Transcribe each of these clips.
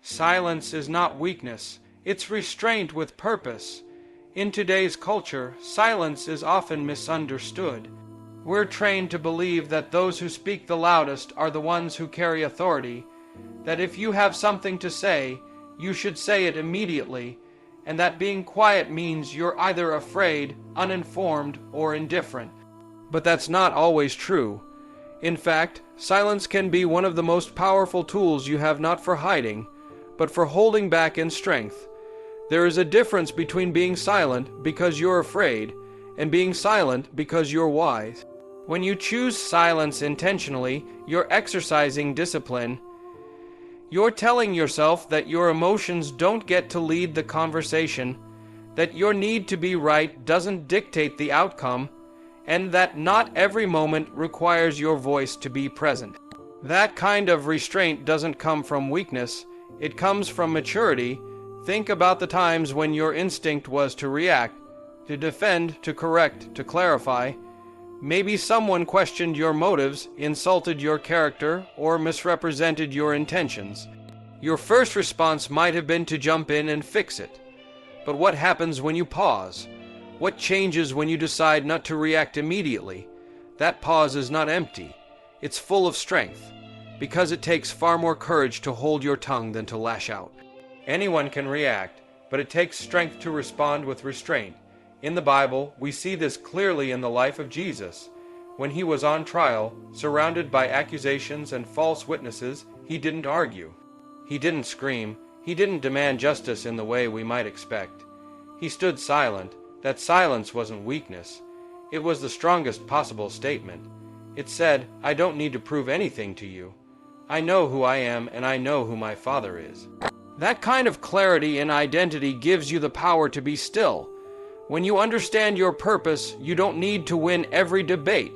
Silence is not weakness, it's restraint with purpose. In today's culture, silence is often misunderstood. We're trained to believe that those who speak the loudest are the ones who carry authority, that if you have something to say, you should say it immediately, and that being quiet means you're either afraid, uninformed, or indifferent. But that's not always true. In fact, silence can be one of the most powerful tools you have, not for hiding, but for holding back in strength. There is a difference between being silent because you're afraid and being silent because you're wise. When you choose silence intentionally, you're exercising discipline. You're telling yourself that your emotions don't get to lead the conversation, that your need to be right doesn't dictate the outcome, and that not every moment requires your voice to be present. That kind of restraint doesn't come from weakness, it comes from maturity. Think about the times when your instinct was to react, to defend, to correct, to clarify. Maybe someone questioned your motives, insulted your character, or misrepresented your intentions. Your first response might have been to jump in and fix it. But what happens when you pause? What changes when you decide not to react immediately? That pause is not empty. It's full of strength, because it takes far more courage to hold your tongue than to lash out. Anyone can react, but it takes strength to respond with restraint. In the Bible, we see this clearly in the life of Jesus. When he was on trial, surrounded by accusations and false witnesses, he didn't argue. He didn't scream. He didn't demand justice in the way we might expect. He stood silent. That silence wasn't weakness. It was the strongest possible statement. It said, I don't need to prove anything to you. I know who I am, and I know who my Father is. That kind of clarity in identity gives you the power to be still. When you understand your purpose, you don't need to win every debate.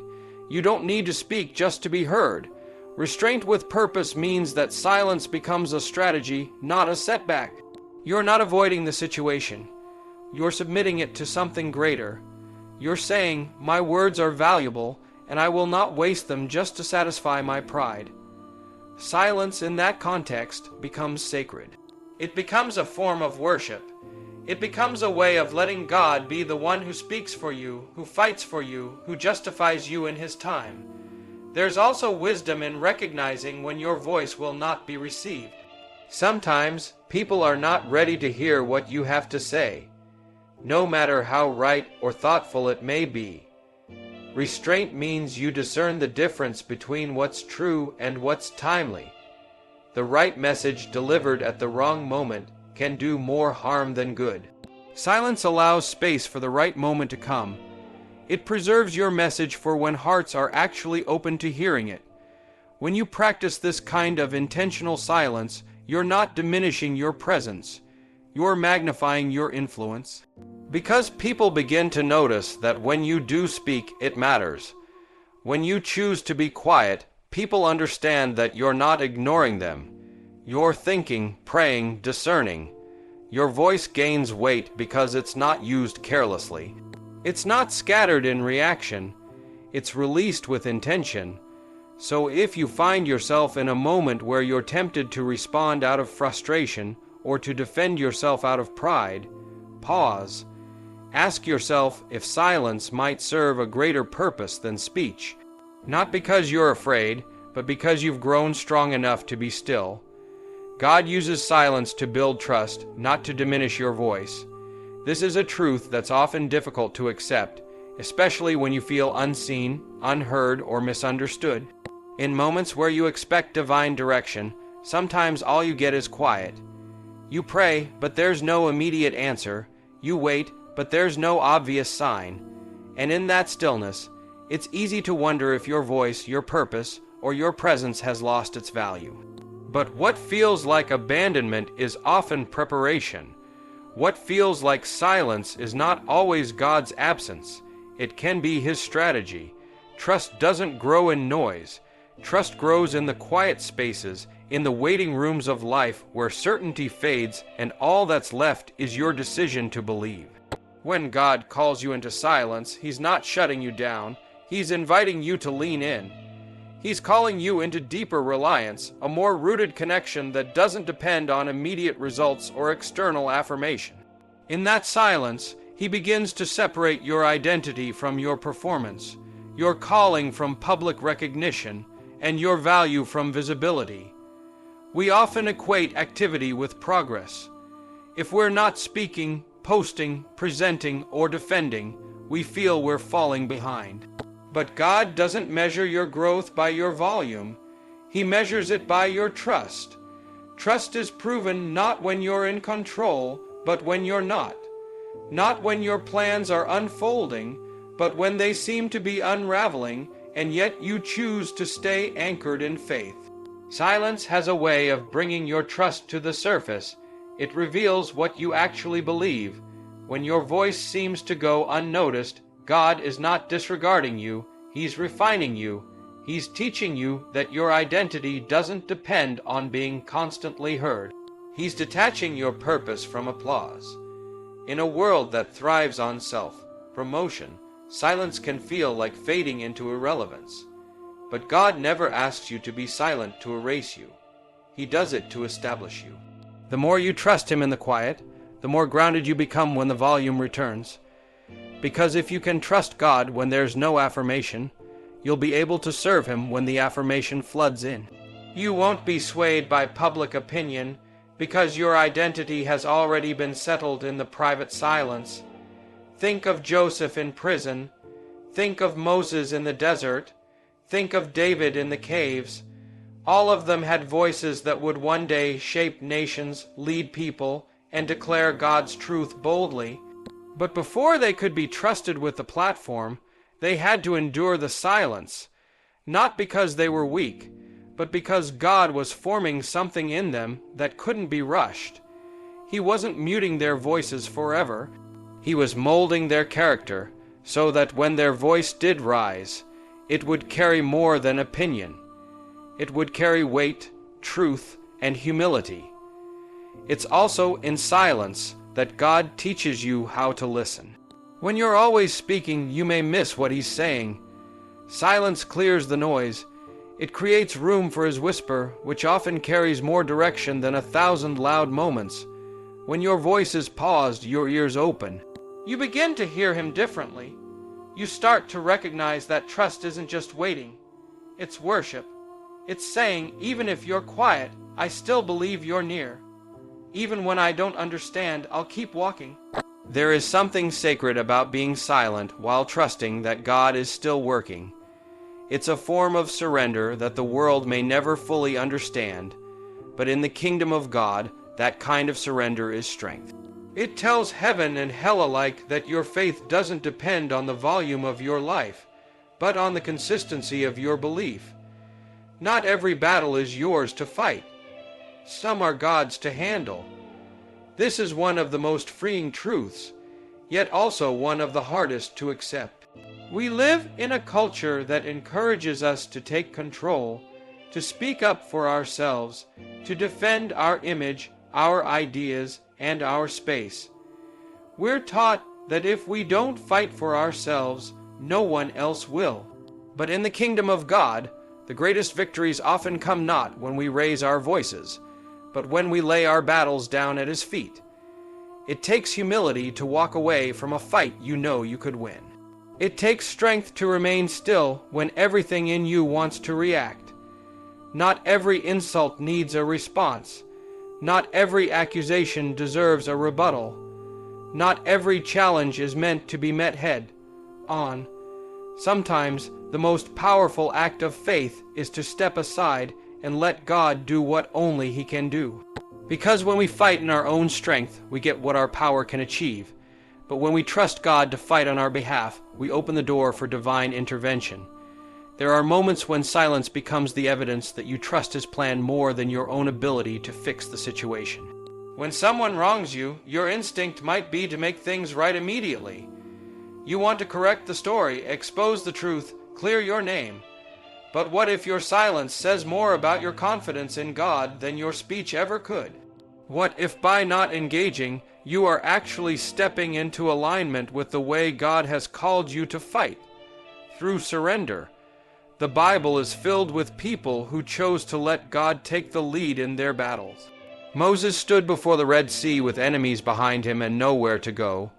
You don't need to speak just to be heard. Restraint with purpose means that silence becomes a strategy, not a setback. You're not avoiding the situation. You're submitting it to something greater. You're saying, my words are valuable, and I will not waste them just to satisfy my pride. Silence in that context becomes sacred. It becomes a form of worship. It becomes a way of letting God be the one who speaks for you, who fights for you, who justifies you in his time. There's also wisdom in recognizing when your voice will not be received. Sometimes people are not ready to hear what you have to say, no matter how right or thoughtful it may be. Restraint means you discern the difference between what's true and what's timely. The right message delivered at the wrong moment can do more harm than good. Silence allows space for the right moment to come. It preserves your message for when hearts are actually open to hearing it. When you practice this kind of intentional silence, you're not diminishing your presence. You're magnifying your influence. Because people begin to notice that when you do speak, it matters. When you choose to be quiet, people understand that you're not ignoring them. You're thinking, praying, discerning. Your voice gains weight because it's not used carelessly. It's not scattered in reaction. It's released with intention. So if you find yourself in a moment where you're tempted to respond out of frustration or to defend yourself out of pride, pause. Ask yourself if silence might serve a greater purpose than speech. Not because you're afraid, but because you've grown strong enough to be still. God uses silence to build trust, not to diminish your voice. This is a truth that's often difficult to accept, especially when you feel unseen, unheard, or misunderstood. In moments where you expect divine direction, sometimes all you get is quiet. You pray, but there's no immediate answer. You wait, but there's no obvious sign. And in that stillness, it's easy to wonder if your voice, your purpose, or your presence has lost its value. But what feels like abandonment is often preparation. What feels like silence is not always God's absence. It can be his strategy. Trust doesn't grow in noise. Trust grows in the quiet spaces, in the waiting rooms of life where certainty fades and all that's left is your decision to believe. When God calls you into silence, he's not shutting you down. He's inviting you to lean in. He's calling you into deeper reliance, a more rooted connection that doesn't depend on immediate results or external affirmation. In that silence, he begins to separate your identity from your performance, your calling from public recognition, and your value from visibility. We often equate activity with progress. If we're not speaking, posting, presenting, or defending, we feel we're falling behind. But God doesn't measure your growth by your volume. He measures it by your trust. Trust is proven not when you're in control, but when you're not. Not when your plans are unfolding, but when they seem to be unraveling, and yet you choose to stay anchored in faith. Silence has a way of bringing your trust to the surface. It reveals what you actually believe. When your voice seems to go unnoticed, God is not disregarding you, He's refining you. He's teaching you that your identity doesn't depend on being constantly heard. He's detaching your purpose from applause. In a world that thrives on self-promotion, silence can feel like fading into irrelevance. But God never asks you to be silent to erase you. He does it to establish you. The more you trust Him in the quiet, the more grounded you become when the volume returns. Because if you can trust God when there's no affirmation, you'll be able to serve Him when the affirmation floods in. You won't be swayed by public opinion because your identity has already been settled in the private silence. Think of Joseph in prison. Think of Moses in the desert. Think of David in the caves. All of them had voices that would one day shape nations, lead people, and declare God's truth boldly. But before they could be trusted with the platform, they had to endure the silence, not because they were weak, but because God was forming something in them that couldn't be rushed. He wasn't muting their voices forever. He was molding their character so that when their voice did rise, it would carry more than opinion. It would carry weight, truth, and humility. It's also in silence that God teaches you how to listen. When you're always speaking, you may miss what He's saying. Silence clears the noise. It creates room for His whisper, which often carries more direction than 1,000 loud moments. When your voice is paused, your ears open. You begin to hear Him differently. You start to recognize that trust isn't just waiting. It's worship. It's saying, even if you're quiet, I still believe you're near. Even when I don't understand, I'll keep walking. There is something sacred about being silent while trusting that God is still working. It's a form of surrender that the world may never fully understand, but in the kingdom of God, that kind of surrender is strength. It tells heaven and hell alike that your faith doesn't depend on the volume of your life, but on the consistency of your belief. Not every battle is yours to fight. Some are God's to handle. This is one of the most freeing truths, yet also one of the hardest to accept. We live in a culture that encourages us to take control, to speak up for ourselves, to defend our image, our ideas, and our space. We're taught that if we don't fight for ourselves, no one else will. But in the kingdom of God, the greatest victories often come not when we raise our voices, but when we lay our battles down at His feet. It takes humility to walk away from a fight you know you could win. It takes strength to remain still when everything in you wants to react. Not every insult needs a response. Not every accusation deserves a rebuttal. Not every challenge is meant to be met head on. Sometimes the most powerful act of faith is to step aside and let God do what only He can do. Because when we fight in our own strength, we get what our power can achieve. But when we trust God to fight on our behalf, we open the door for divine intervention. There are moments when silence becomes the evidence that you trust His plan more than your own ability to fix the situation. When someone wrongs you, your instinct might be to make things right immediately. You want to correct the story, expose the truth, clear your name. But what if your silence says more about your confidence in God than your speech ever could? What if by not engaging, you are actually stepping into alignment with the way God has called you to fight? Through surrender. The Bible is filled with people who chose to let God take the lead in their battles. Moses stood before the Red Sea with enemies behind him and nowhere to go.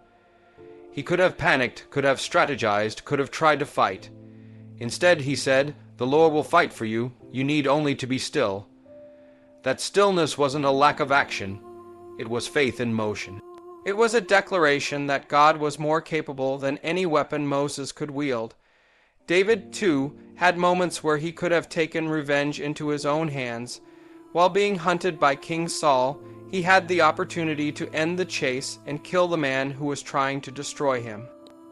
He could have panicked, could have strategized, could have tried to fight. Instead, he said, "The Lord will fight for you. You need only to be still." That stillness wasn't a lack of action. It was faith in motion. It was a declaration that God was more capable than any weapon Moses could wield. David, too, had moments where he could have taken revenge into his own hands. While being hunted by King Saul, he had the opportunity to end the chase and kill the man who was trying to destroy him.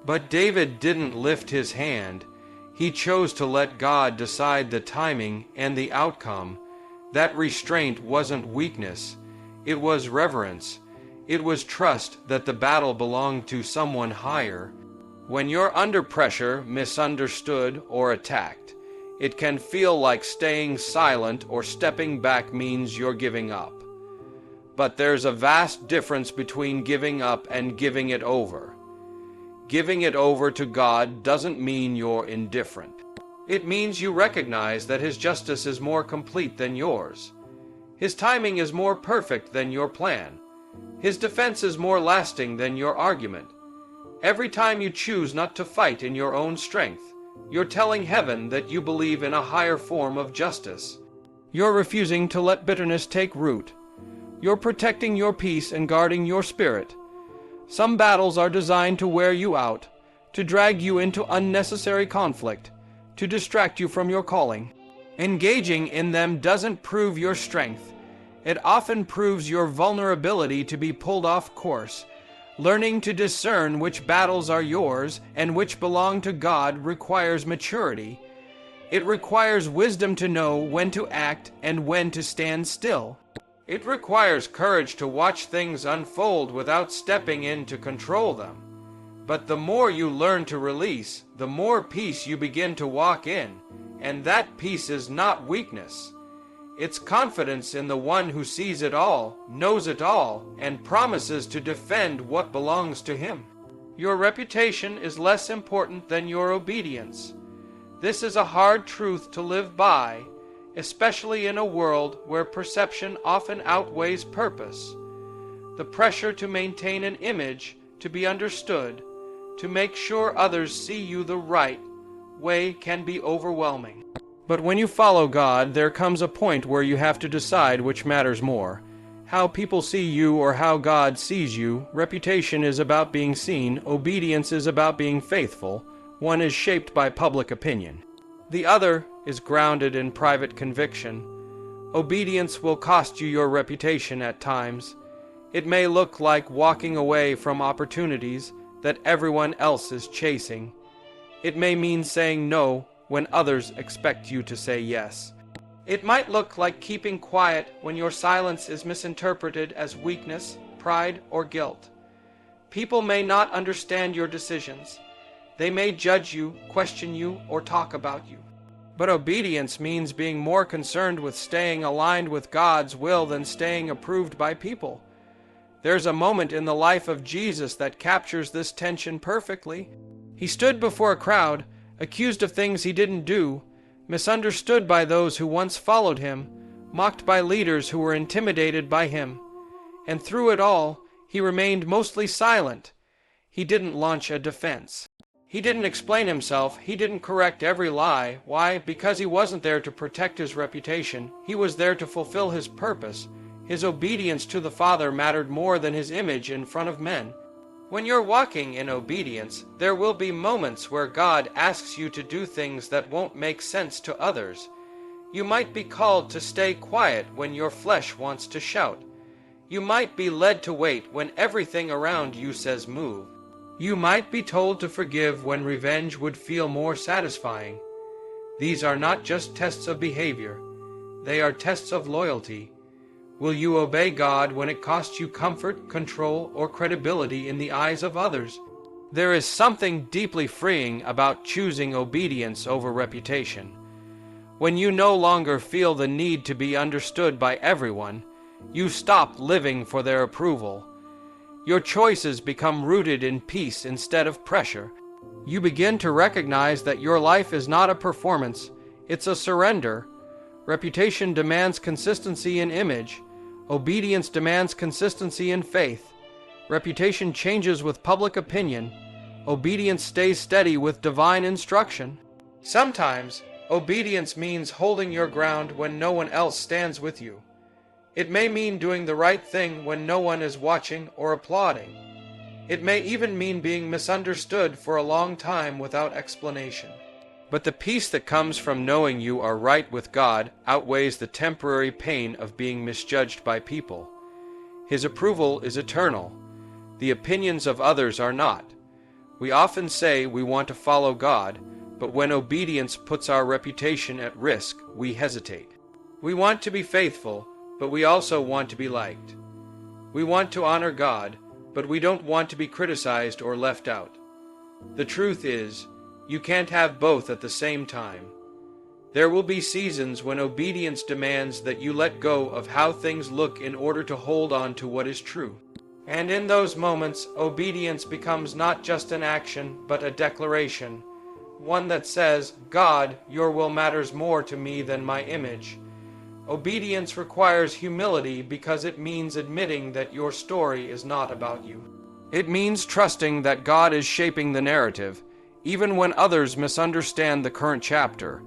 But David didn't lift his hand. He chose to let God decide the timing and the outcome. That restraint wasn't weakness. It was reverence. It was trust that the battle belonged to someone higher. When you're under pressure, misunderstood, or attacked, it can feel like staying silent or stepping back means you're giving up. But there's a vast difference between giving up and giving it over. Giving it over to God doesn't mean you're indifferent. It means you recognize that His justice is more complete than yours. His timing is more perfect than your plan. His defense is more lasting than your argument. Every time you choose not to fight in your own strength, you're telling heaven that you believe in a higher form of justice. You're refusing to let bitterness take root. You're protecting your peace and guarding your spirit. Some battles are designed to wear you out, to drag you into unnecessary conflict, to distract you from your calling. Engaging in them doesn't prove your strength. It often proves your vulnerability to be pulled off course. Learning to discern which battles are yours and which belong to God requires maturity. It requires wisdom to know when to act and when to stand still. It requires courage to watch things unfold without stepping in to control them. But the more you learn to release, the more peace you begin to walk in, and that peace is not weakness. It's confidence in the one who sees it all, knows it all, and promises to defend what belongs to him. Your reputation is less important than your obedience. This is a hard truth to live by, especially in a world where perception often outweighs purpose. The pressure to maintain an image, to be understood, to make sure others see you the right way can be overwhelming. But when you follow God, there comes a point where you have to decide which matters more. How people see you or how God sees you. Reputation is about being seen. Obedience is about being faithful. One is shaped by public opinion. The other is grounded in private conviction. Obedience will cost you your reputation at times. It may look like walking away from opportunities that everyone else is chasing. It may mean saying no when others expect you to say yes. It might look like keeping quiet when your silence is misinterpreted as weakness, pride, or guilt. People may not understand your decisions. They may judge you, question you, or talk about you. But obedience means being more concerned with staying aligned with God's will than staying approved by people. There's a moment in the life of Jesus that captures this tension perfectly. He stood before a crowd, accused of things he didn't do, misunderstood by those who once followed him, mocked by leaders who were intimidated by him. And through it all, he remained mostly silent. He didn't launch a defense. He didn't explain himself. He didn't correct every lie. Why? Because he wasn't there to protect his reputation. He was there to fulfill his purpose. His obedience to the Father mattered more than his image in front of men. When you're walking in obedience, there will be moments where God asks you to do things that won't make sense to others. You might be called to stay quiet when your flesh wants to shout. You might be led to wait when everything around you says move. You might be told to forgive when revenge would feel more satisfying. These are not just tests of behavior. They are tests of loyalty. Will you obey God when it costs you comfort, control, or credibility in the eyes of others? There is something deeply freeing about choosing obedience over reputation. When you no longer feel the need to be understood by everyone, you stop living for their approval. Your choices become rooted in peace instead of pressure. You begin to recognize that your life is not a performance. It's a surrender. Reputation demands consistency in image. Obedience demands consistency in faith. Reputation changes with public opinion. Obedience stays steady with divine instruction. Sometimes, obedience means holding your ground when no one else stands with you. It may mean doing the right thing when no one is watching or applauding. It may even mean being misunderstood for a long time without explanation. But the peace that comes from knowing you are right with God outweighs the temporary pain of being misjudged by people. His approval is eternal. The opinions of others are not. We often say we want to follow God, but when obedience puts our reputation at risk, we hesitate. We want to be faithful, but we also want to be liked. We want to honor God, but we don't want to be criticized or left out. The truth is, you can't have both at the same time. There will be seasons when obedience demands that you let go of how things look in order to hold on to what is true. And in those moments, obedience becomes not just an action, but a declaration. One that says, God, your will matters more to me than my image. Obedience requires humility because it means admitting that your story is not about you. It means trusting that God is shaping the narrative, even when others misunderstand the current chapter.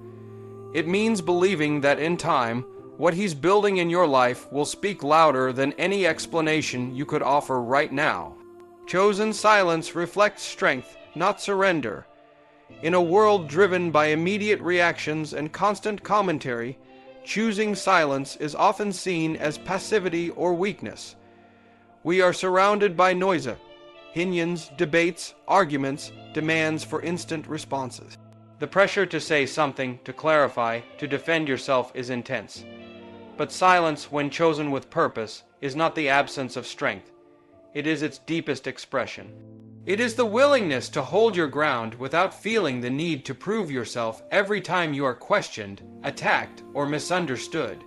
It means believing that in time, what He's building in your life will speak louder than any explanation you could offer right now. Chosen silence reflects strength, not surrender. In a world driven by immediate reactions and constant commentary, choosing silence is often seen as passivity or weakness. We are surrounded by noise, opinions, debates, arguments, demands for instant responses. The pressure to say something, to clarify, to defend yourself is intense. But silence, when chosen with purpose, is not the absence of strength. It is its deepest expression. It is the willingness to hold your ground without feeling the need to prove yourself every time you are questioned, attacked, or misunderstood.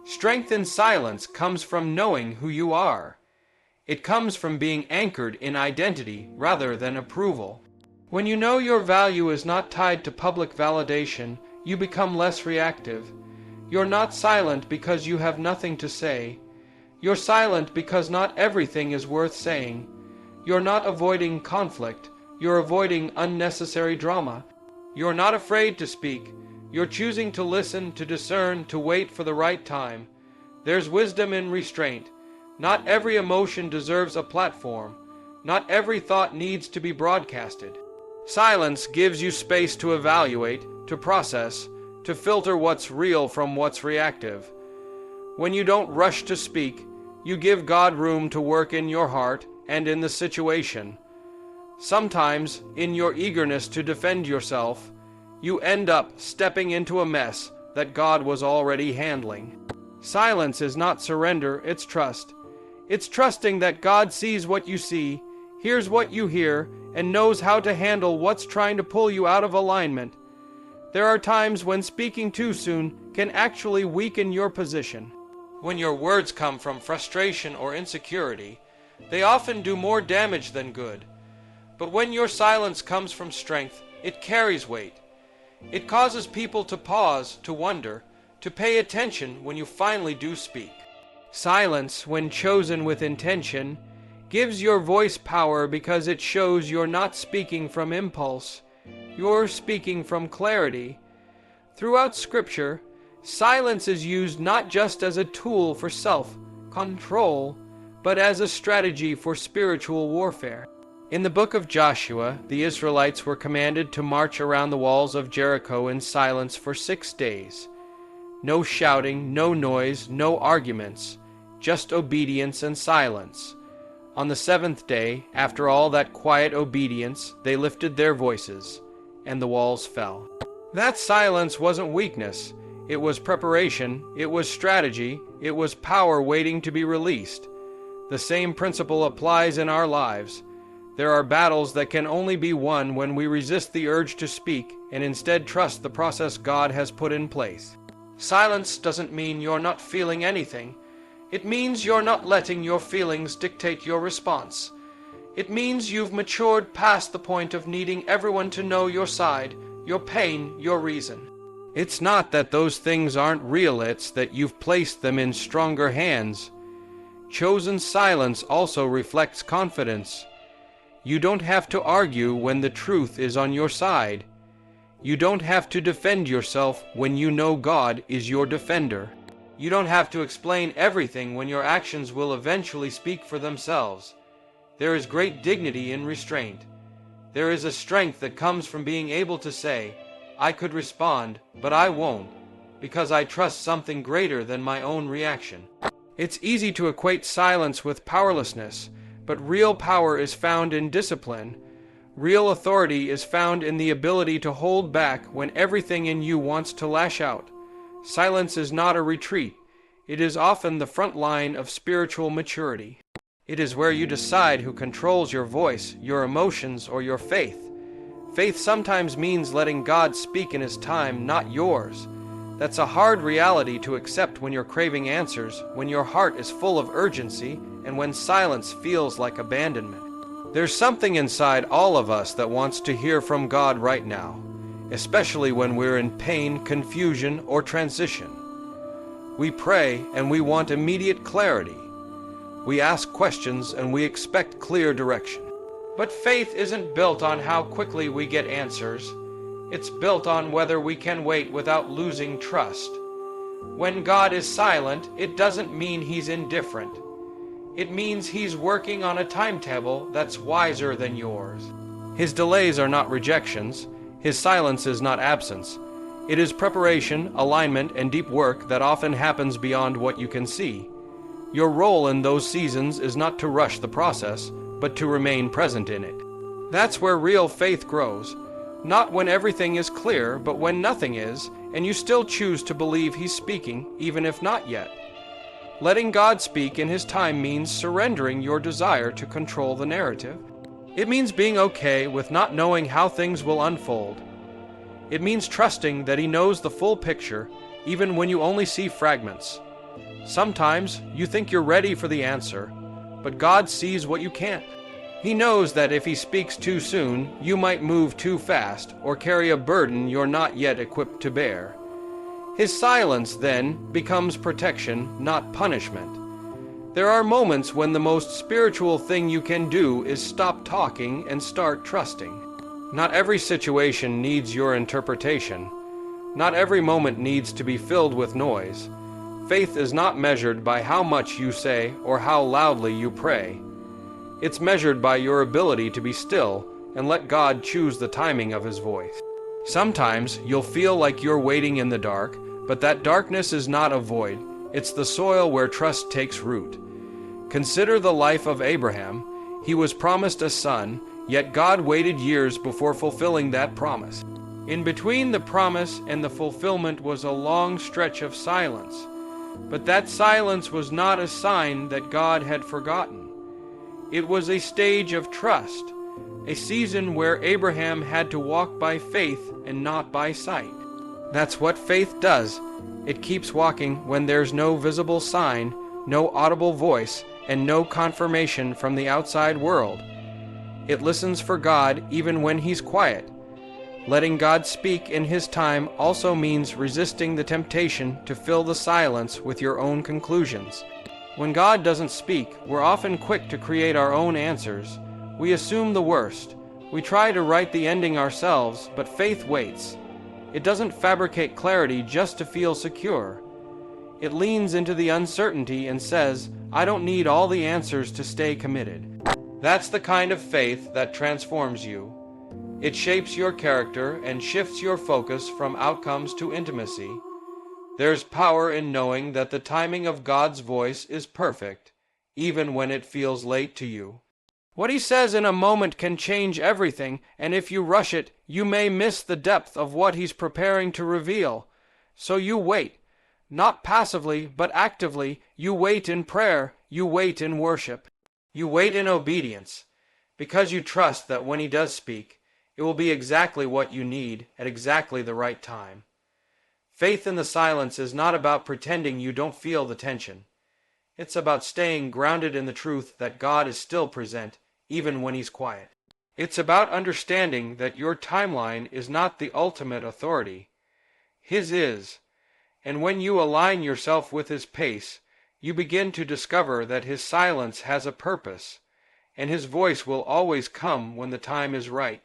Strength in silence comes from knowing who you are. It comes from being anchored in identity rather than approval. When you know your value is not tied to public validation, you become less reactive. You're not silent because you have nothing to say. You're silent because not everything is worth saying. You're not avoiding conflict. You're avoiding unnecessary drama. You're not afraid to speak. You're choosing to listen, to discern, to wait for the right time. There's wisdom in restraint. Not every emotion deserves a platform. Not every thought needs to be broadcasted. Silence gives you space to evaluate, to process, to filter what's real from what's reactive. When you don't rush to speak, you give God room to work in your heart and in the situation. Sometimes, in your eagerness to defend yourself, you end up stepping into a mess that God was already handling. Silence is not surrender, it's trust. It's trusting that God sees what you see, hears what you hear, and knows how to handle what's trying to pull you out of alignment. There are times when speaking too soon can actually weaken your position. When your words come from frustration or insecurity, they often do more damage than good. But when your silence comes from strength, it carries weight. It causes people to pause, to wonder, to pay attention when you finally do speak. Silence, when chosen with intention, gives your voice power because it shows you're not speaking from impulse. You're speaking from clarity. Throughout Scripture, silence is used not just as a tool for self-control, but as a strategy for spiritual warfare. In the book of Joshua, the Israelites were commanded to march around the walls of Jericho in silence for 6 days. No shouting, no noise, no arguments, just obedience and silence. On the 7th day, after all that quiet obedience, they lifted their voices, and the walls fell. That silence wasn't weakness. It was preparation, it was strategy, it was power waiting to be released. The same principle applies in our lives. There are battles that can only be won when we resist the urge to speak and instead trust the process God has put in place. Silence doesn't mean you're not feeling anything. It means you're not letting your feelings dictate your response. It means you've matured past the point of needing everyone to know your side, your pain, your reason. It's not that those things aren't real, it's that you've placed them in stronger hands. Chosen silence also reflects confidence. You don't have to argue when the truth is on your side. You don't have to defend yourself when you know God is your defender. You don't have to explain everything when your actions will eventually speak for themselves. There is great dignity in restraint. There is a strength that comes from being able to say, I could respond, but I won't, because I trust something greater than my own reaction. It's easy to equate silence with powerlessness, but real power is found in discipline. Real authority is found in the ability to hold back when everything in you wants to lash out. Silence is not a retreat. It is often the front line of spiritual maturity. It is where you decide who controls your voice, your emotions, or your faith. Faith sometimes means letting God speak in His time, not yours. That's a hard reality to accept when you're craving answers, when your heart is full of urgency, and when silence feels like abandonment. There's something inside all of us that wants to hear from God right now, especially when we're in pain, confusion, or transition. We pray and we want immediate clarity. We ask questions and we expect clear direction. But faith isn't built on how quickly we get answers. It's built on whether we can wait without losing trust. When God is silent, it doesn't mean He's indifferent. It means He's working on a timetable that's wiser than yours. His delays are not rejections. His silence is not absence. It is preparation, alignment, and deep work that often happens beyond what you can see. Your role in those seasons is not to rush the process, but to remain present in it. That's where real faith grows. Not when everything is clear, but when nothing is, and you still choose to believe He's speaking, even if not yet. Letting God speak in His time means surrendering your desire to control the narrative. It means being okay with not knowing how things will unfold. It means trusting that He knows the full picture, even when you only see fragments. Sometimes you think you're ready for the answer, but God sees what you can't. He knows that if He speaks too soon, you might move too fast or carry a burden you're not yet equipped to bear. His silence, then, becomes protection, not punishment. There are moments when the most spiritual thing you can do is stop talking and start trusting. Not every situation needs your interpretation. Not every moment needs to be filled with noise. Faith is not measured by how much you say or how loudly you pray. It's measured by your ability to be still and let God choose the timing of His voice. Sometimes you'll feel like you're waiting in the dark, but that darkness is not a void. It's the soil where trust takes root. Consider the life of Abraham. He was promised a son, yet God waited years before fulfilling that promise. In between the promise and the fulfillment was a long stretch of silence. But that silence was not a sign that God had forgotten. It was a stage of trust, a season where Abraham had to walk by faith and not by sight. That's what faith does. It keeps walking when there's no visible sign, no audible voice, and no confirmation from the outside world. It listens for God even when He's quiet. Letting God speak in His time also means resisting the temptation to fill the silence with your own conclusions. When God doesn't speak, we're often quick to create our own answers. We assume the worst. We try to write the ending ourselves, but faith waits. It doesn't fabricate clarity just to feel secure. It leans into the uncertainty and says, I don't need all the answers to stay committed. That's the kind of faith that transforms you. It shapes your character and shifts your focus from outcomes to intimacy. There's power in knowing that the timing of God's voice is perfect, even when it feels late to you. What He says in a moment can change everything, and if you rush it, you may miss the depth of what He's preparing to reveal. So you wait, not passively, but actively. You wait in prayer. You wait in worship. You wait in obedience, because you trust that when He does speak, it will be exactly what you need at exactly the right time. Faith in the silence is not about pretending you don't feel the tension. It's about staying grounded in the truth that God is still present, even when He's quiet. It's about understanding that your timeline is not the ultimate authority. his is, and when you align yourself with his pace, you begin to discover that his silence has a purpose, and his voice will always come when the time is right.